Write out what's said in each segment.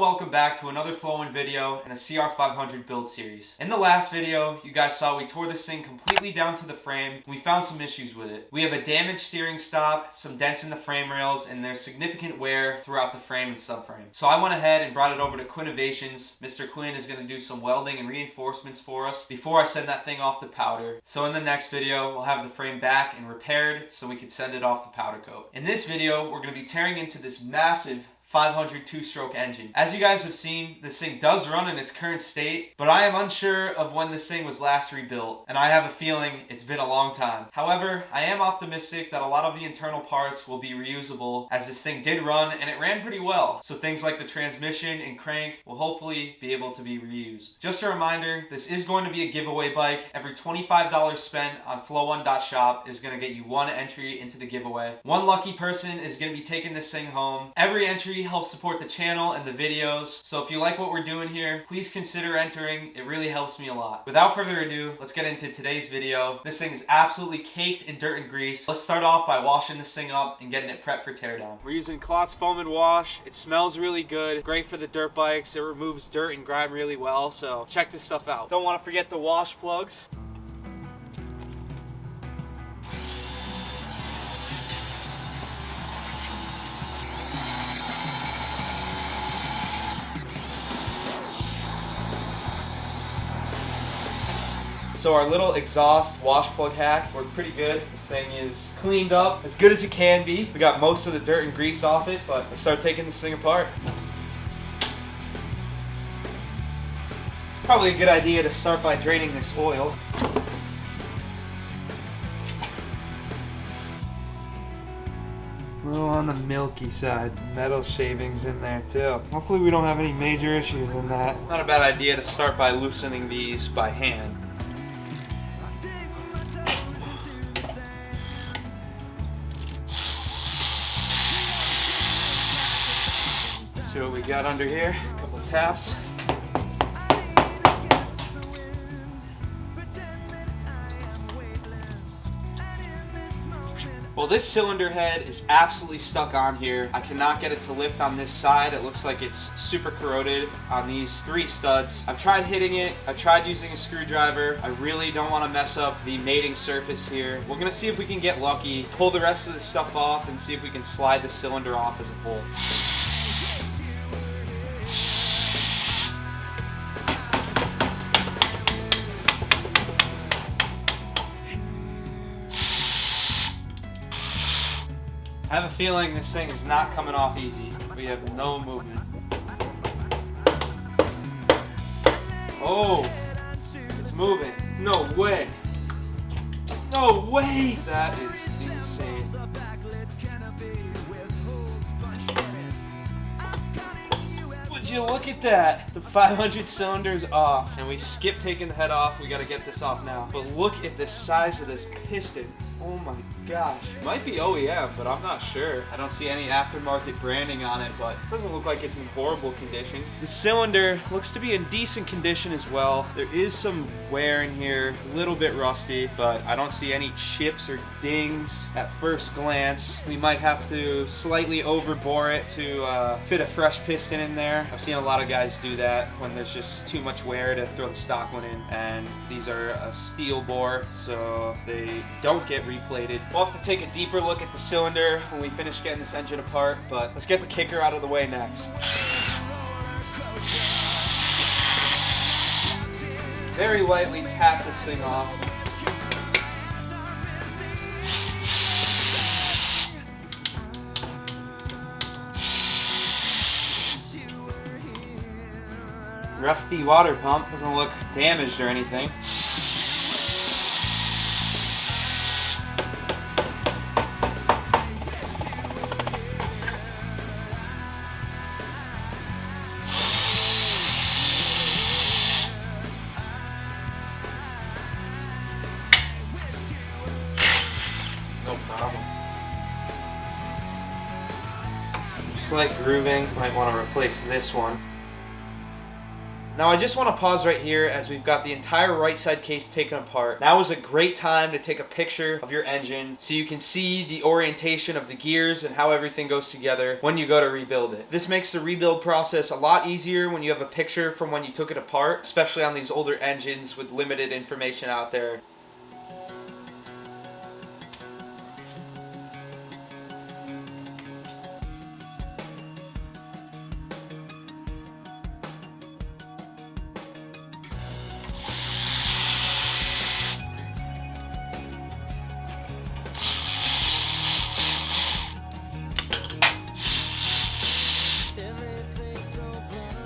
welcome back to another flowing video in a CR500 build series. In the last video, you guys saw we tore this thing completely down to the frame. We found some issues with it. We have a damaged steering stop, some dents in the frame rails, and there's significant wear throughout the frame and subframe. So I went ahead and brought it over to Quinnovations. Mr. Quinn is going to do some welding and reinforcements for us before I send that thing off to powder. So in the next video, we'll have the frame back and repaired so we can send it off to powder coat. In this video, we're going to be tearing into this massive 500 two-stroke engine. As you guys have seen, this thing does run in its current state, but I am unsure of when this thing was last rebuilt, and I have a feeling it's been a long time. However, I am optimistic that a lot of the internal parts will be reusable, as this thing did run and it ran pretty well. So things like the transmission and crank will hopefully be able to be reused. Just a reminder, this is going to be a giveaway bike. Every $25 spent on flow1.shop is going to get you one entry into the giveaway. One lucky person is going to be taking this thing home. Every entry helps support the channel and the videos, so if you like what we're doing here, please consider entering. It really helps me a lot. Without further ado, let's get into today's video. This thing is absolutely caked in dirt and grease. Let's start off by washing this thing up and getting it prepped for teardown. We're using Klotz Foam and Wash. It smells really good. Great for the dirt bikes. It removes dirt and grime really well, so check this stuff out. Don't want to forget the wash plugs. So our little exhaust wash plug hack worked pretty good. This thing is cleaned up as good as it can be. We got most of the dirt and grease off it, but let's start taking this thing apart. Probably a good idea to start by draining this oil. A little on the milky side. Metal shavings in there too. Hopefully we don't have any major issues in that. Not a bad idea to start by loosening these by hand. See what we got under here. A couple taps. Well, this cylinder head is absolutely stuck on here. I cannot get it to lift on this side. It looks like it's super corroded on these three studs. I've tried hitting it. I've tried using a screwdriver. I really don't want to mess up the mating surface here. We're gonna see if we can get lucky, pull the rest of this stuff off, and see if we can slide the cylinder off as a whole. I have a feeling this thing is not coming off easy. We have no movement. Oh, it's moving. No way. No way. That is insane. Would you look at that? The 500 cylinder's off, and we skipped taking the head off. We gotta get this off now. But look at the size of this piston. Oh my gosh. It might be OEM, but I'm not sure. I don't see any aftermarket branding on it, but it doesn't look like it's in horrible condition. The cylinder looks to be in decent condition as well. There is some wear in here, a little bit rusty, but I don't see any chips or dings at first glance. We might have to slightly overbore it to fit a fresh piston in there. I've seen a lot of guys do that when there's just too much wear to throw the stock one in, and these are a steel bore, so they don't get replated. We'll have to take a deeper look at the cylinder when we finish getting this engine apart, but let's get the kicker out of the way next. Very lightly tap this thing off. Rusty water pump, doesn't look damaged or anything. No problem. Slight grooving, might want to replace this one. Now I just want to pause right here as we've got the entire right side case taken apart. Now is a great time to take a picture of your engine so you can see the orientation of the gears and how everything goes together when you go to rebuild it. This makes the rebuild process a lot easier when you have a picture from when you took it apart, especially on these older engines with limited information out there.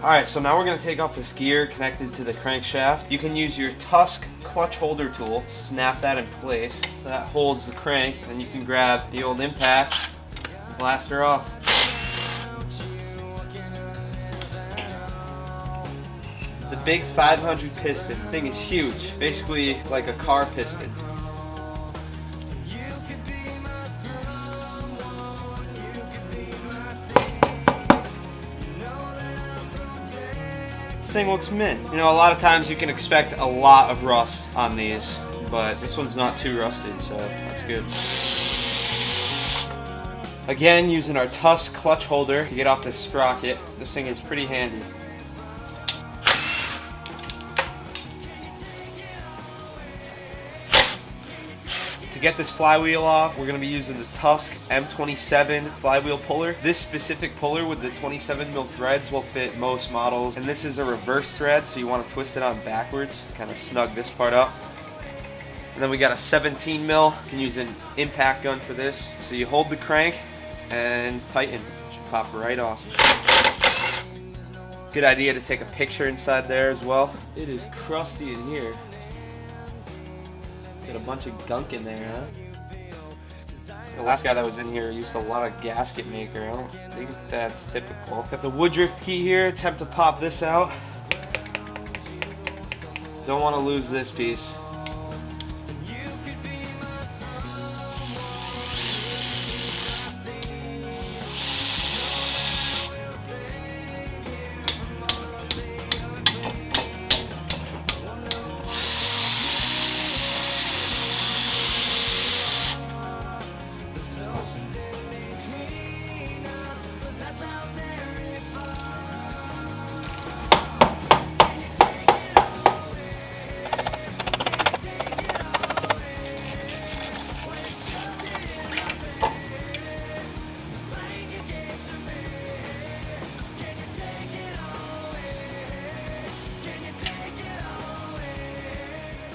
Alright, so now we're going to take off this gear connected to the crankshaft. You can use your Tusk clutch holder tool, snap that in place. So that holds the crank, and you can grab the old impact and blast her off. The big 500 piston thing is huge, basically like a car piston. Thing looks mint. You know, a lot of times you can expect a lot of rust on these, but this one's not too rusted, so that's good. Again, using our Tusk clutch holder to get off this sprocket. This thing is pretty handy. To get this flywheel off, we're going to be using the Tusk M27 flywheel puller. This specific puller with the 27mm threads will fit most models, and this is a reverse thread, so you want to twist it on backwards, kind of snug this part up. And then we got a 17mm. You can use an impact gun for this. So you hold the crank and tighten. It should pop right off. Good idea to take a picture inside there as well. It is crusty in here. Got a bunch of gunk in there, huh? The last guy that was in here used a lot of gasket maker. I don't think that's typical. Got the Woodruff key here. Attempt to pop this out. Don't want to lose this piece.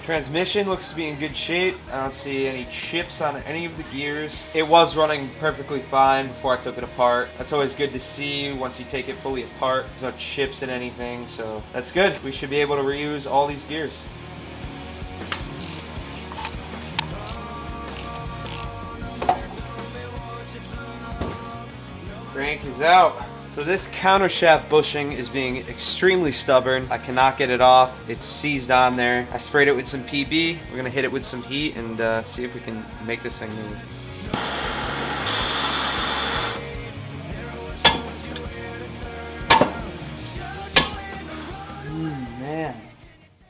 Transmission looks to be in good shape. I don't see any chips on any of the gears. It was running perfectly fine before I took it apart. That's always good to see once you take it fully apart. There's no chips in anything, so that's good. We should be able to reuse all these gears. Crank is out. So this countershaft bushing is being extremely stubborn. I cannot get it off. It's seized on there. I sprayed it with some PB. We're gonna hit it with some heat and see if we can make this thing move. Man.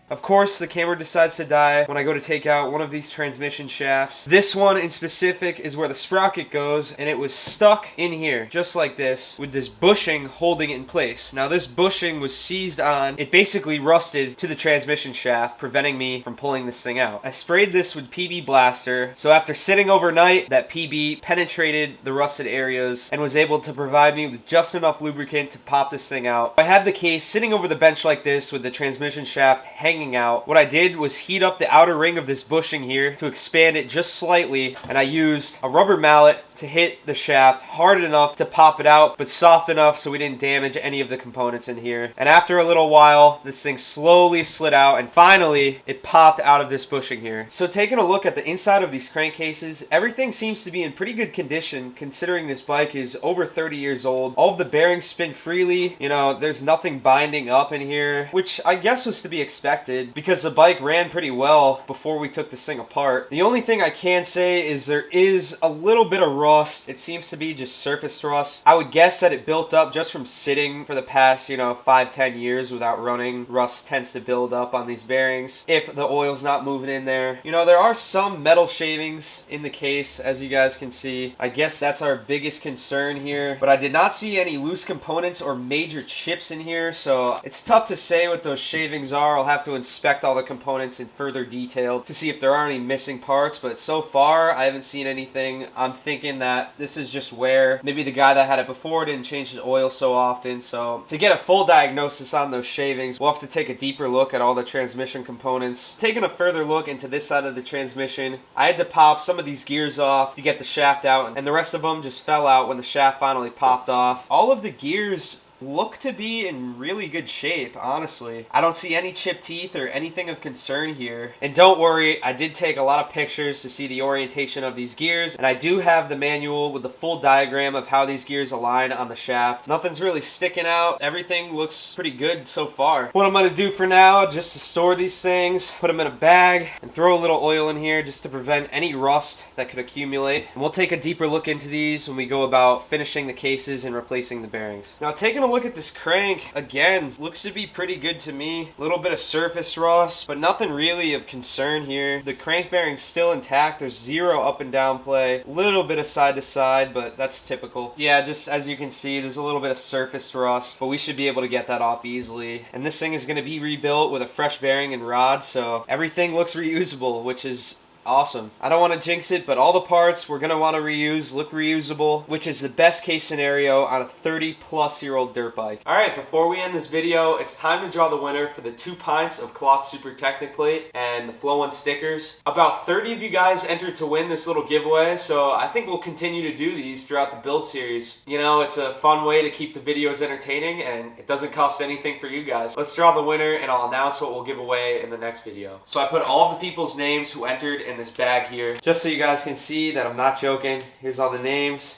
Of course, the camera decides to die when I go to take out one of these transmission shafts. This one in specific is where the sprocket goes, and it was stuck in here, just like this, with this bushing holding it in place. Now, this bushing was seized on. It basically rusted to the transmission shaft, preventing me from pulling this thing out. I sprayed this with PB Blaster, so after sitting overnight, that PB penetrated the rusted areas and was able to provide me with just enough lubricant to pop this thing out. I had the case sitting over the bench like this with the transmission shaft hanging out. What I did was heat up the outer ring of this bushing here to expand it just slightly, and I used a rubber mallet to hit the shaft hard enough to pop it out, but soft enough so we didn't damage any of the components in here. And after a little while, this thing slowly slid out, and finally it popped out of this bushing here. So taking a look at the inside of these crankcases, everything seems to be in pretty good condition considering this bike is over 30 years old. All of the bearings spin freely. You know, there's nothing binding up in here, which I guess was to be expected because the bike ran pretty well before we took this thing apart. The only thing I can say is there is a little bit of rust rust. It seems to be just surface rust. I would guess that it built up just from sitting for the past, 5-10 years without running. Rust tends to build up on these bearings if the oil's not moving in there. There are some metal shavings in the case, as you guys can see. I guess that's our biggest concern here, but I did not see any loose components or major chips in here, so it's tough to say what those shavings are. I'll have to inspect all the components in further detail to see if there are any missing parts, but so far I haven't seen anything. I'm thinking that this is just wear. Maybe the guy that had it before didn't change the oil so often, so to get a full diagnosis on those shavings, we'll have to take a deeper look at all the transmission components. Taking a further look into this side of the transmission, I had to pop some of these gears off to get the shaft out, and the rest of them just fell out when the shaft finally popped off. All of the gears look to be in really good shape, honestly. I don't see any chipped teeth or anything of concern here. And don't worry, I did take a lot of pictures to see the orientation of these gears, and I do have the manual with the full diagram of how these gears align on the shaft. Nothing's really sticking out. Everything looks pretty good so far. What I'm going to do for now, just to store these things, put them in a bag and throw a little oil in here just to prevent any rust that could accumulate. And we'll take a deeper look into these when we go about finishing the cases and replacing the bearings. Now, taking a look at this crank, again, looks to be pretty good to me. A little bit of surface rust, but nothing really of concern here. The crank bearing's still intact. There's zero up and down play. A little bit of side to side, but that's typical. Yeah, just as you can see, there's a little bit of surface rust, but we should be able to get that off easily. And this thing is going to be rebuilt with a fresh bearing and rod, so everything looks reusable, which is awesome. I don't want to jinx it, but all the parts we're going to want to reuse look reusable, which is the best case scenario on a 30-plus-year-old dirt bike. Alright, before we end this video, it's time to draw the winner for the 2 pints of Klotz Super Techniplate and the Flow 1 stickers. About 30 of you guys entered to win this little giveaway, so I think we'll continue to do these throughout the build series. It's a fun way to keep the videos entertaining, and it doesn't cost anything for you guys. Let's draw the winner, and I'll announce what we'll give away in the next video. So I put all of the people's names who entered in this bag here, just so you guys can see that I'm not joking. Here's all the names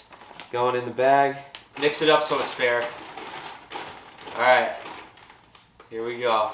going in the bag. Mix it up so it's fair. Alright, here we go.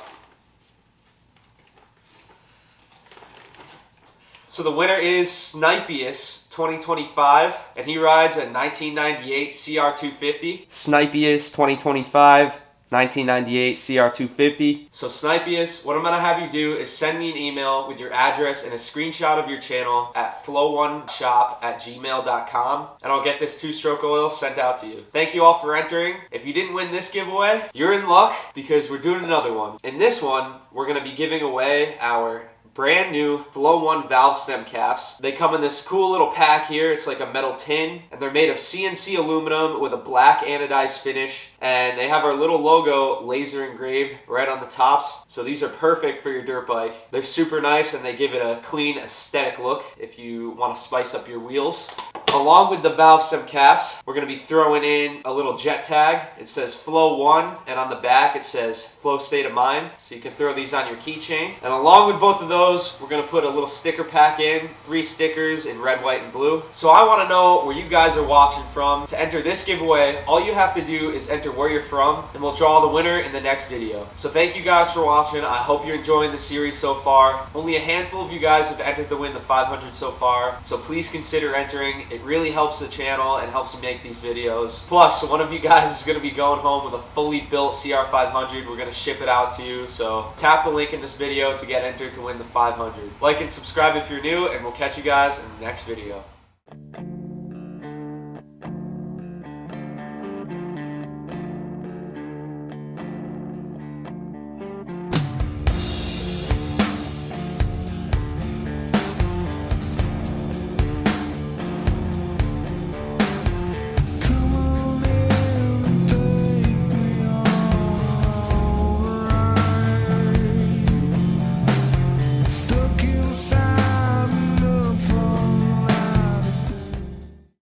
So the winner is Snipeus 2025, and he rides a 1998 CR250. Snipeus 2025. 1998 CR250. So Snipeus, what I'm going to have you do is send me an email with your address and a screenshot of your channel at flow1shop@gmail.com, and I'll get this 2-stroke oil sent out to you. Thank you all for entering. If you didn't win this giveaway, you're in luck because we're doing another one. In this one, we're going to be giving away our brand new Flow 1 valve stem caps. They come in this cool little pack here. It's like a metal tin, and they're made of CNC aluminum with a black anodized finish, and they have our little logo laser engraved right on the tops. So these are perfect for your dirt bike. They're super nice, and they give it a clean aesthetic look if you want to spice up your wheels. Along with the valve stem caps, we're going to be throwing in a little jet tag. It says Flow 1, and on the back it says Flow State of Mind, so you can throw these on your keychain. And along with both of those, we're going to put a little sticker pack in, 3 stickers in red, white, and blue. So I want to know where you guys are watching from. To enter this giveaway, all you have to do is enter where you're from, and we'll draw the winner in the next video. So thank you guys for watching. I hope you're enjoying the series so far. Only a handful of you guys have entered to win the 500 so far, so please consider entering. It really helps the channel and helps me make these videos. Plus, one of you guys is going to be going home with a fully built CR500. We're going to ship it out to you, so tap the link in this video to get entered to win the 500. Like and subscribe if you're new, and we'll catch you guys in the next video.